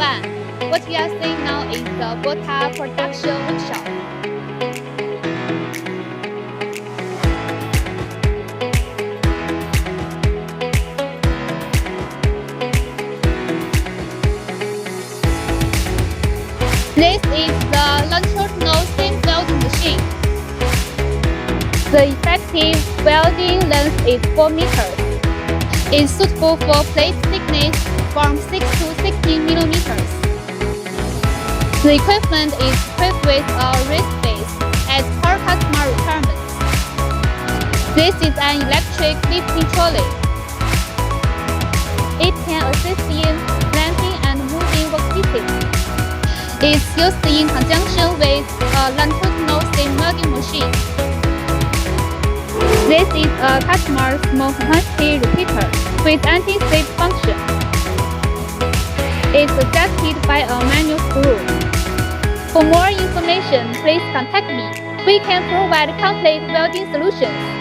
everyone. What you are seeing now is the Bota production workshop. This is the Longitudinal Seam Welding Machine. The effective welding length is 4 meters. It's suitable for plate thickness from 6 to 16 millimeters. The equipment is equipped with a wrist base as per customer requirements. This is an electric lifting trolley. It can assist in lifting and moving workpieces. It's used in conjunction with a longitudinal seam welding machine. This is a customer's small quantity repeater with anti-slip function. It's adjusted by a manual screw. For more information, please contact me. We can provide complete welding solutions.